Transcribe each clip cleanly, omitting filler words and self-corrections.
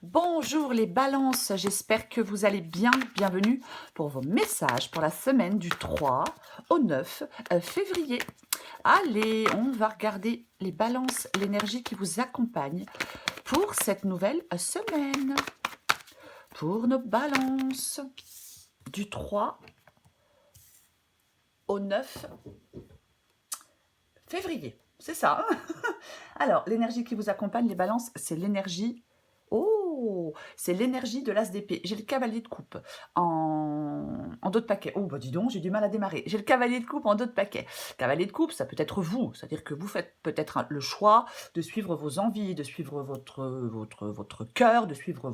Bonjour les balances, j'espère que vous allez bien. Bienvenue pour vos messages pour la semaine du 3 au 9 février. Allez, on va regarder les balances, l'énergie qui vous accompagne pour cette nouvelle semaine. Pour nos balances du 3 au 9 février. C'est ça. Alors, l'énergie qui vous accompagne, les balances, c'est l'énergie... Oh, c'est l'énergie de l'as d'épée. J'ai le cavalier de coupe en dos de paquet. Oh, bah dis donc, j'ai du mal à démarrer. J'ai le cavalier de coupe en dos de paquet. Cavalier de coupe, ça peut être vous. C'est-à-dire que vous faites peut-être le choix de suivre vos envies, de suivre votre cœur, de suivre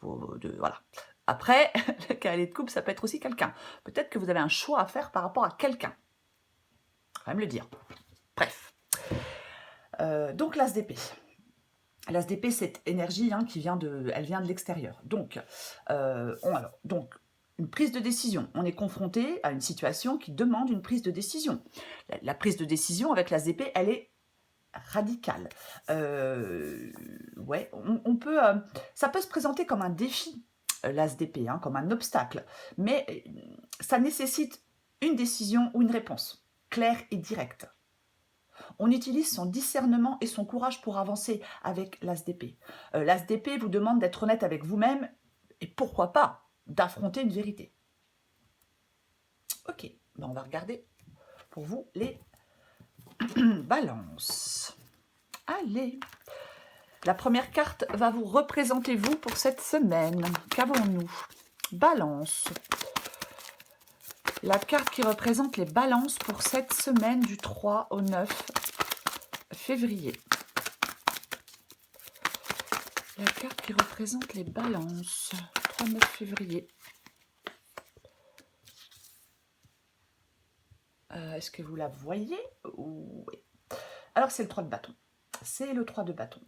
voilà. Après, le cavalier de coupe, ça peut être aussi quelqu'un. Peut-être que vous avez un choix à faire par rapport à quelqu'un. Quand même le dire. Bref. Donc l'as d'épée. L'as d'épée, cette énergie qui vient elle vient de l'extérieur. Donc, donc, une prise de décision. On est confronté à une situation qui demande une prise de décision. La prise de décision avec l'as d'épée, elle est radicale. Ouais, ça peut se présenter comme un défi, l'as d'épée, comme un obstacle, mais ça nécessite une décision ou une réponse claire et directe. On utilise son discernement et son courage pour avancer avec l'as d'épée. L'as d'épée vous demande d'être honnête avec vous-même et pourquoi pas d'affronter une vérité. Ok, on va regarder pour vous les balances. Allez, la première carte va vous représenter vous pour cette semaine. Qu'avons-nous? Balance. La carte qui représente les balances pour cette semaine du 3 au 9 février. La carte qui représente les balances. 3-9 février. Est-ce que vous la voyez? Oui. Alors, c'est le 3 de bâton. C'est le 3 de bâton.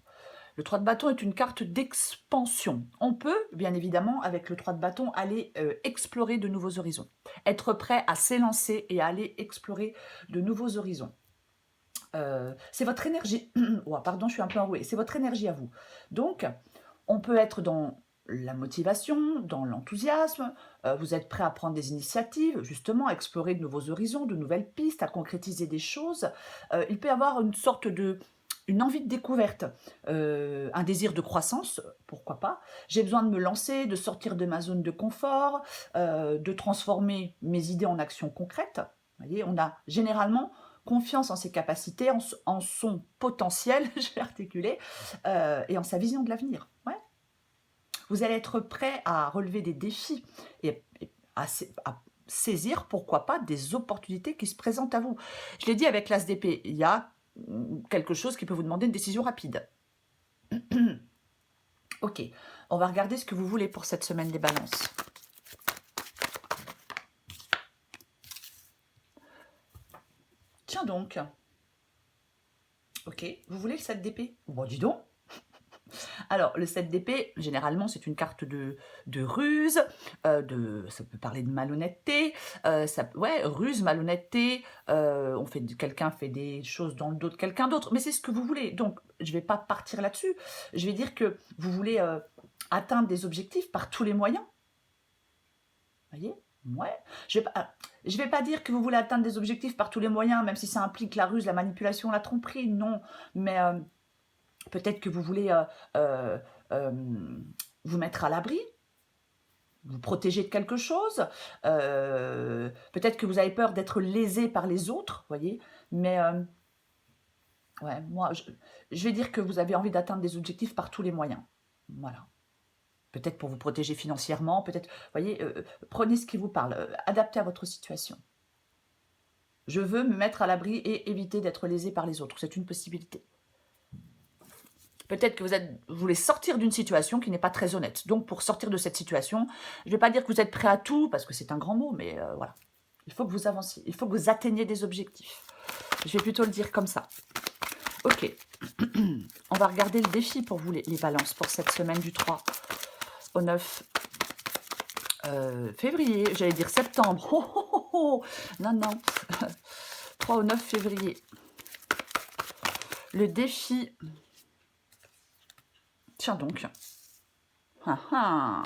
Le 3 de bâton est une carte d'expansion. On peut, bien évidemment, avec le 3 de bâton, aller explorer de nouveaux horizons. Être prêt à s'élancer et à aller explorer de nouveaux horizons. C'est votre énergie. Oh, pardon, je suis un peu enrouée. C'est votre énergie à vous. Donc, on peut être dans la motivation, dans l'enthousiasme. Vous êtes prêt à prendre des initiatives, justement, à explorer de nouveaux horizons, de nouvelles pistes, à concrétiser des choses. Il peut y avoir une envie de découverte, un désir de croissance, pourquoi pas. J'ai besoin de me lancer, de sortir de ma zone de confort, de transformer mes idées en actions concrètes. Vous voyez, on a généralement confiance en ses capacités, en son potentiel, je vais articuler, et en sa vision de l'avenir. Ouais. Vous allez être prêt à relever des défis et à saisir, pourquoi pas, des opportunités qui se présentent à vous. Je l'ai dit avec l'as d'épée, il y a quelque chose qui peut vous demander une décision rapide. Ok, on va regarder ce que vous voulez pour cette semaine des balances. Tiens donc. Ok, vous voulez le 7 d'épée? Bon, dis donc. Alors, le 7 d'épée, généralement, c'est une carte de ruse, ça peut parler de malhonnêteté, ruse, malhonnêteté, quelqu'un fait des choses dans le dos de quelqu'un d'autre, mais c'est ce que vous voulez. Donc, je ne vais pas partir là-dessus. Je vais dire que vous voulez atteindre des objectifs par tous les moyens. Vous voyez? Ouais. Je vais pas dire que vous voulez atteindre des objectifs par tous les moyens, même si ça implique la ruse, la manipulation, la tromperie, non. Mais peut-être que vous voulez vous mettre à l'abri, vous protéger de quelque chose. Peut-être que vous avez peur d'être lésé par les autres, voyez. Mais ouais, moi, je vais dire que vous avez envie d'atteindre des objectifs par tous les moyens. Voilà. Peut-être pour vous protéger financièrement, peut-être, voyez, prenez ce qui vous parle, adaptez à votre situation. Je veux me mettre à l'abri et éviter d'être lésé par les autres. C'est une possibilité. Peut-être que vous voulez sortir d'une situation qui n'est pas très honnête. Donc, pour sortir de cette situation, je ne vais pas dire que vous êtes prêt à tout, parce que c'est un grand mot, mais voilà. Il faut que vous avanciez, il faut que vous atteigniez des objectifs. Je vais plutôt le dire comme ça. Ok. On va regarder le défi pour vous, les balances, pour cette semaine du 3 au 9 février. J'allais dire septembre. Oh, oh, oh, oh. Non, non. 3 au 9 février. Le défi... Tiens donc. Ah, ah.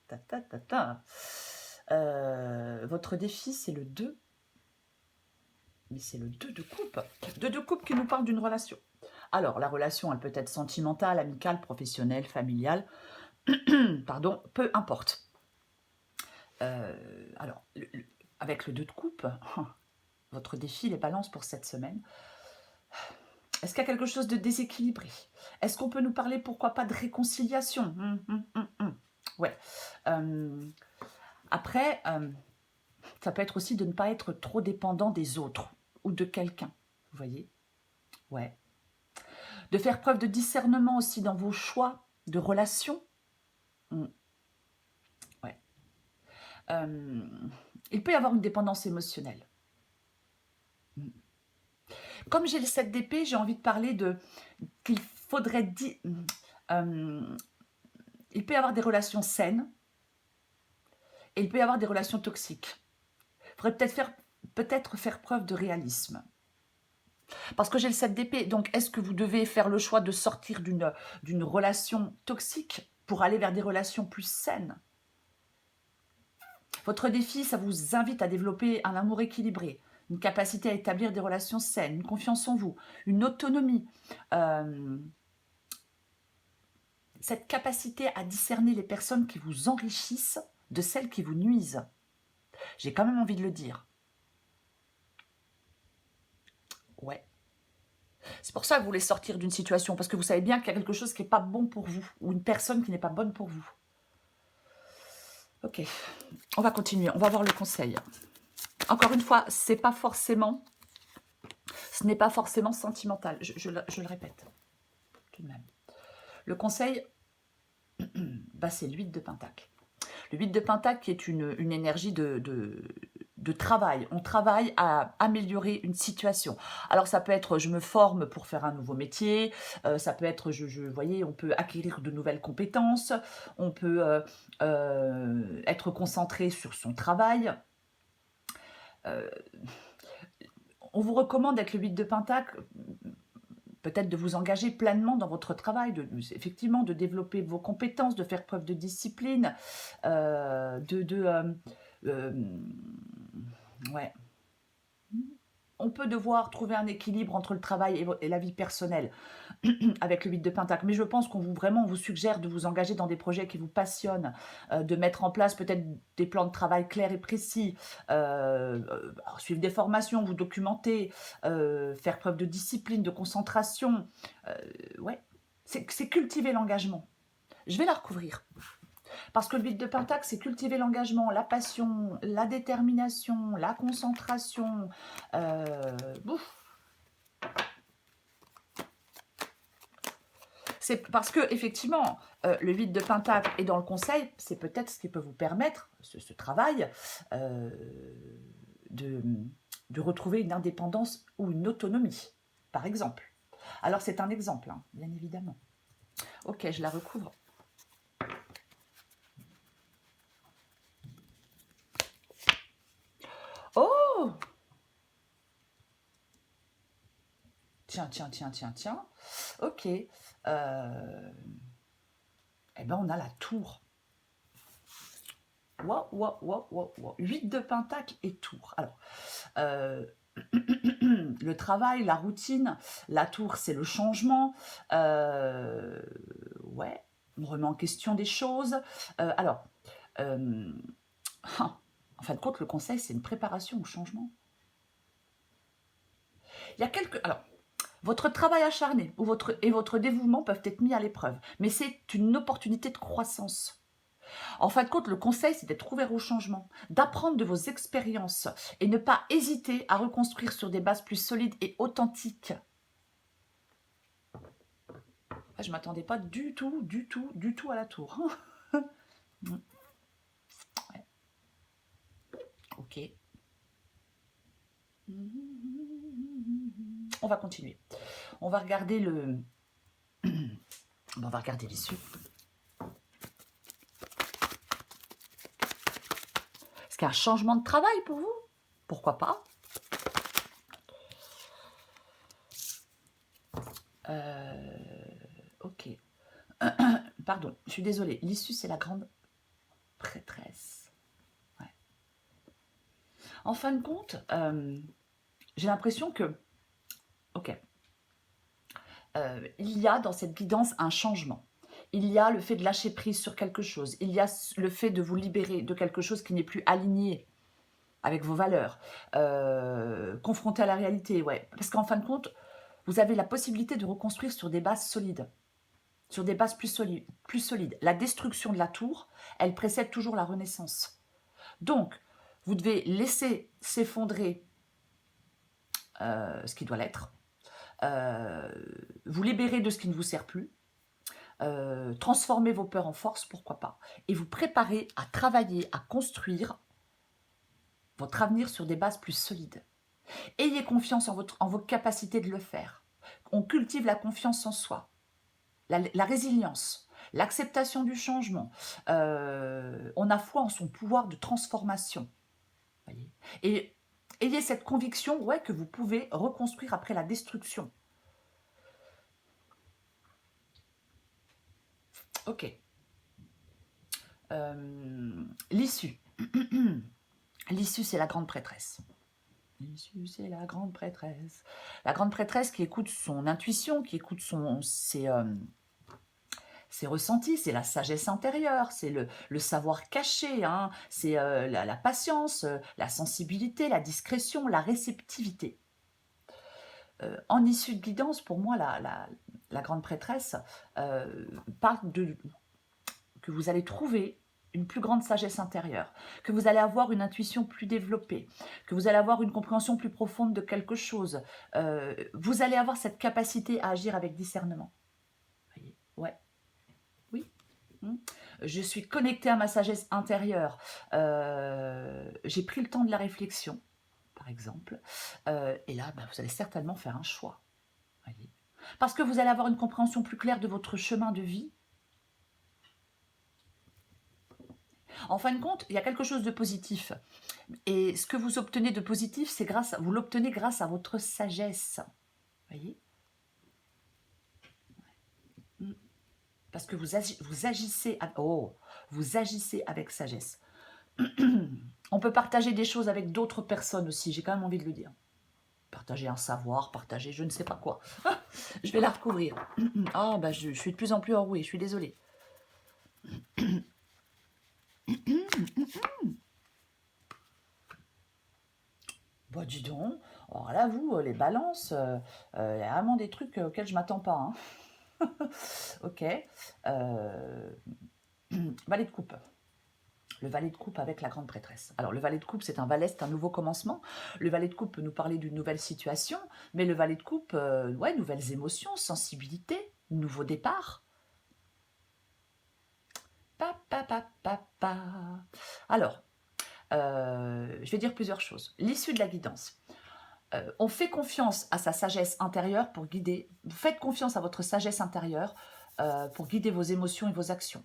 Ta, ta, ta, ta. Votre défi, c'est le 2. Mais c'est le 2 de coupe. 2 de coupe qui nous parle d'une relation. Alors, la relation, elle peut être sentimentale, amicale, professionnelle, familiale. Pardon, peu importe. Alors, avec le 2 de coupe, votre défi, les balances pour cette semaine. Est-ce qu'il y a quelque chose de déséquilibré? Est-ce qu'on peut nous parler, pourquoi pas, de réconciliation? Ouais. Après, ça peut être aussi de ne pas être trop dépendant des autres ou de quelqu'un. Vous voyez? Ouais. De faire preuve de discernement aussi dans vos choix de relations. Ouais. Il peut y avoir une dépendance émotionnelle. Comme j'ai le 7 d'épée, j'ai envie de parler de qu'il faudrait dire... il peut y avoir des relations saines et il peut y avoir des relations toxiques. Il faudrait peut-être faire preuve de réalisme. Parce que j'ai le 7 d'épée, donc est-ce que vous devez faire le choix de sortir d'une relation toxique pour aller vers des relations plus saines? Votre défi, ça vous invite à développer un amour équilibré, une capacité à établir des relations saines, une confiance en vous, une autonomie, cette capacité à discerner les personnes qui vous enrichissent de celles qui vous nuisent. J'ai quand même envie de le dire. Ouais. C'est pour ça que vous voulez sortir d'une situation, parce que vous savez bien qu'il y a quelque chose qui n'est pas bon pour vous, ou une personne qui n'est pas bonne pour vous. Ok, on va continuer, on va voir le conseil. Encore une fois, ce n'est pas forcément sentimental, je le répète, tout de même. Le conseil, bah, c'est le 8 de Pentacle. Le 8 de Pentacle qui est une énergie de travail. On travaille à améliorer une situation. Alors ça peut être je me forme pour faire un nouveau métier, ça peut être, vous voyez, on peut acquérir de nouvelles compétences, on peut être concentré sur son travail. On vous recommande avec le 8 de Pentacle peut-être de vous engager pleinement dans votre travail, effectivement de développer vos compétences, de faire preuve de discipline, ouais. On peut devoir trouver un équilibre entre le travail et la vie personnelle avec le 8 de Pentacle. Mais je pense qu'on vous suggère de vous engager dans des projets qui vous passionnent, de mettre en place peut-être des plans de travail clairs et précis, suivre des formations, vous documenter, faire preuve de discipline, de concentration. Ouais, c'est cultiver l'engagement. Je vais la recouvrir. Parce que le 8 de Pentacle, c'est cultiver l'engagement, la passion, la détermination, la concentration. C'est parce que, effectivement, le 8 de Pentacle est dans le conseil, c'est peut-être ce qui peut vous permettre, ce travail, de retrouver une indépendance ou une autonomie, par exemple. Alors, c'est un exemple, hein, bien évidemment. Ok, je la recouvre. Oh! Tiens. Ok. Eh ben, on a la tour. Wow. 8 de Pentacle et tour. Alors, le travail, la routine, la tour, c'est le changement. Ouais, on remet en question des choses. En fin de compte, le conseil, c'est une préparation au changement. Il y a alors, votre travail acharné et votre dévouement peuvent être mis à l'épreuve, mais c'est une opportunité de croissance. En fin de compte, le conseil, c'est d'être ouvert au changement, d'apprendre de vos expériences et ne pas hésiter à reconstruire sur des bases plus solides et authentiques. Je ne m'attendais pas du tout à la tour. Ouais. Ok. On va continuer. On va regarder on va regarder l'issue. Est-ce qu'il y a un changement de travail pour vous? Pourquoi pas? Ok. pardon, je suis désolée, l'issue, c'est la grande prêtresse. Ouais. En fin de compte, j'ai l'impression que, ok, il y a dans cette guidance un changement. Il y a le fait de lâcher prise sur quelque chose. Il y a le fait de vous libérer de quelque chose qui n'est plus aligné avec vos valeurs. Confronté à la réalité, ouais. Parce qu'en fin de compte, vous avez la possibilité de reconstruire sur des bases solides. Sur des bases plus solides. La destruction de la tour, elle précède toujours la renaissance. Donc, vous devez laisser s'effondrer ce qui doit l'être, vous libérer de ce qui ne vous sert plus, transformer vos peurs en force, pourquoi pas, et vous préparer à travailler, à construire votre avenir sur des bases plus solides. Ayez confiance en vos capacités de le faire. On cultive la confiance en soi, la résilience, l'acceptation du changement. On a foi en son pouvoir de transformation. Voyez. Et ayez cette conviction, ouais, que vous pouvez reconstruire après la destruction. Ok. L'issue. L'issue, c'est la grande prêtresse. L'issue, c'est la grande prêtresse. La grande prêtresse qui écoute son intuition, qui écoute ses ressentis, c'est la sagesse intérieure, c'est le savoir caché, hein, c'est la patience, la sensibilité, la discrétion, la réceptivité. En issue de guidance, pour moi, la grande prêtresse parle que vous allez trouver une plus grande sagesse intérieure, que vous allez avoir une intuition plus développée, que vous allez avoir une compréhension plus profonde de quelque chose. Vous allez avoir cette capacité à agir avec discernement. Vous voyez? Ouais. Oui. Je suis connectée à ma sagesse intérieure. J'ai pris le temps de la réflexion, par exemple. Et là, vous allez certainement faire un choix. Voyez. Parce que vous allez avoir une compréhension plus claire de votre chemin de vie. En fin de compte, il y a quelque chose de positif. Et ce que vous obtenez de positif, c'est vous l'obtenez grâce à votre sagesse. Voyez? Parce que vous agissez avec sagesse. On peut partager des choses avec d'autres personnes aussi, j'ai quand même envie de le dire. Partager un savoir, partager je ne sais pas quoi. Je vais la recouvrir. Ah, je suis de plus en plus enrouée, je suis désolée. Bah dis donc, alors là vous, les balances, il y a vraiment des trucs auxquels je m'attends pas. Hein. Ok. Valet de coupe. Le valet de coupe avec la grande prêtresse. Alors le valet de coupe, c'est un valet, c'est un nouveau commencement. Le valet de coupe peut nous parler d'une nouvelle situation, mais le valet de coupe, ouais, nouvelles émotions, sensibilité, nouveau départ. Alors, je vais dire plusieurs choses. L'issue de la guidance. On fait confiance à sa sagesse intérieure pour guider. Vous faites confiance à votre sagesse intérieure pour guider vos émotions et vos actions.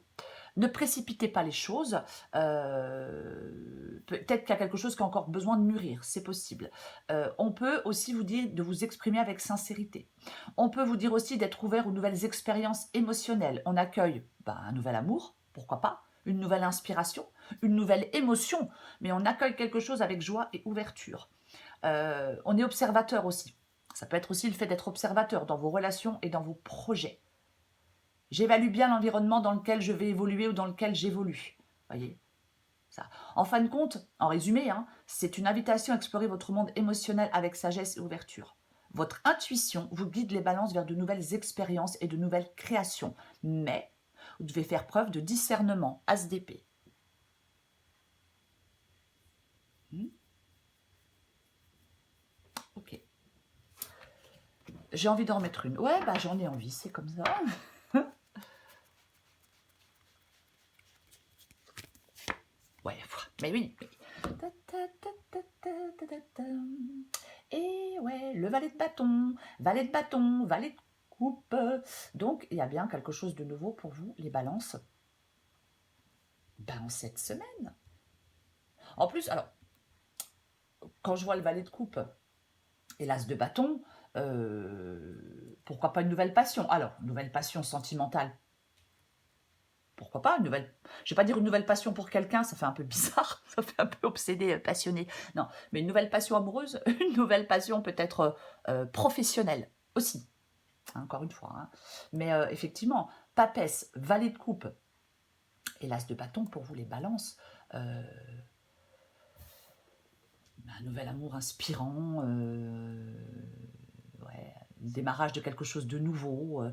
Ne précipitez pas les choses. Peut-être qu'il y a quelque chose qui a encore besoin de mûrir, c'est possible. On peut aussi vous dire de vous exprimer avec sincérité. On peut vous dire aussi d'être ouvert aux nouvelles expériences émotionnelles. On accueille un nouvel amour, pourquoi pas, une nouvelle inspiration, une nouvelle émotion, mais on accueille quelque chose avec joie et ouverture. On est observateur aussi. Ça peut être aussi le fait d'être observateur dans vos relations et dans vos projets. J'évalue bien l'environnement dans lequel je vais évoluer ou dans lequel j'évolue. Voyez ça. En fin de compte, en résumé, c'est une invitation à explorer votre monde émotionnel avec sagesse et ouverture. Votre intuition vous guide les balances vers de nouvelles expériences et de nouvelles créations. Mais vous devez faire preuve de discernement, as d'épée. Ok. J'ai envie d'en remettre une. Ouais, j'en ai envie, c'est comme ça. Ouais, mais oui. Et ouais, le valet de bâton, valet de coupe. Donc, il y a bien quelque chose de nouveau pour vous, les balances. En cette semaine. En plus, alors, quand je vois le valet de coupe et l'as de bâton, pourquoi pas une nouvelle passion? Alors, nouvelle passion sentimentale, pourquoi pas, je ne vais pas dire une nouvelle passion pour quelqu'un, ça fait un peu bizarre, ça fait un peu obsédé, passionné. Non, mais une nouvelle passion amoureuse, une nouvelle passion peut-être professionnelle aussi, hein, encore une fois. Hein. Mais effectivement, papesse, valet de coupe et l'as de bâton pour vous les balances. Un nouvel amour inspirant, ouais, le démarrage de quelque chose de nouveau.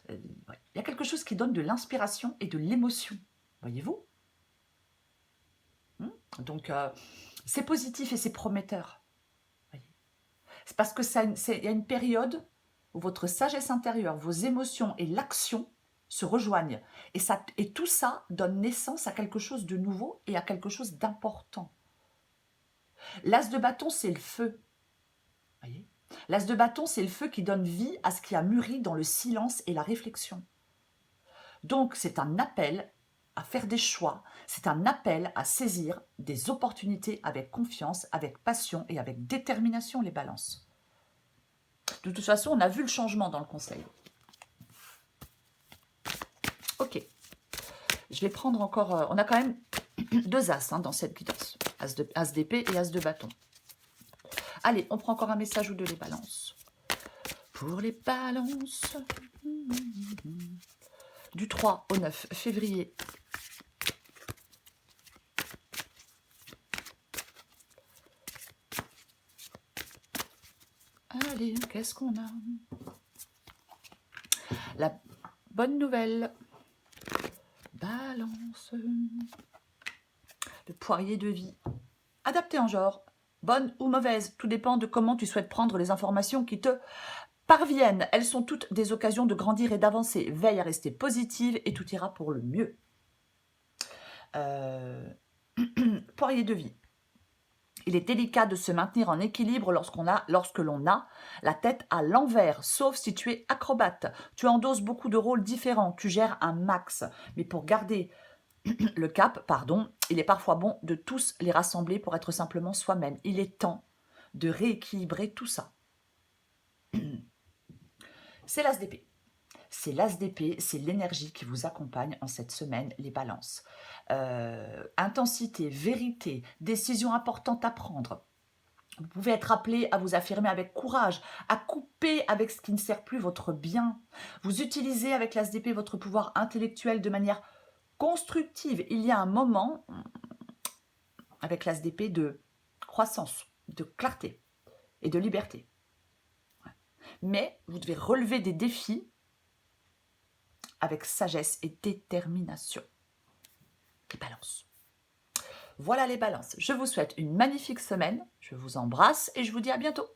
Ouais. Il y a quelque chose qui donne de l'inspiration et de l'émotion, voyez-vous. Donc, c'est positif et c'est prometteur. C'est parce que il y a une période où votre sagesse intérieure, vos émotions et l'action se rejoignent. Et tout ça donne naissance à quelque chose de nouveau et à quelque chose d'important. L'as de bâton, c'est le feu. Voyez ? L'as de bâton, c'est le feu qui donne vie à ce qui a mûri dans le silence et la réflexion. Donc, c'est un appel à faire des choix, c'est un appel à saisir des opportunités avec confiance, avec passion et avec détermination, les balances. De toute façon, on a vu le changement dans le conseil. Ok. Je vais prendre encore... on a quand même 2 as dans cette guidance. As d'épée et as de bâton. Allez, on prend encore un message ou deux, les balances. Pour les balances... Du 3 au 9 février. Allez, qu'est-ce qu'on a? La bonne nouvelle. Balance. Le poirier de vie. Adapté en genre. Bonne ou mauvaise. Tout dépend de comment tu souhaites prendre les informations qui te parviennent. Elles sont toutes des occasions de grandir et d'avancer. Veille à rester positive et tout ira pour le mieux. Poirier de vie. Il est délicat de se maintenir en équilibre lorsque l'on a la tête à l'envers, sauf si tu es acrobate. Tu endosses beaucoup de rôles différents, tu gères un max. Mais pour garder le cap, il est parfois bon de tous les rassembler pour être simplement soi-même. Il est temps de rééquilibrer tout ça. C'est l'as d'épée. C'est l'as d'épée, c'est l'énergie qui vous accompagne en cette semaine, les balances. Intensité, vérité, décision importante à prendre. Vous pouvez être appelé à vous affirmer avec courage, à couper avec ce qui ne sert plus votre bien. Vous utilisez avec l'as d'épée votre pouvoir intellectuel de manière constructive. Il y a un moment, avec l'as d'épée, de croissance, de clarté et de liberté. Mais vous devez relever des défis avec sagesse et détermination. Les balances. Voilà les balances. Je vous souhaite une magnifique semaine. Je vous embrasse et je vous dis à bientôt.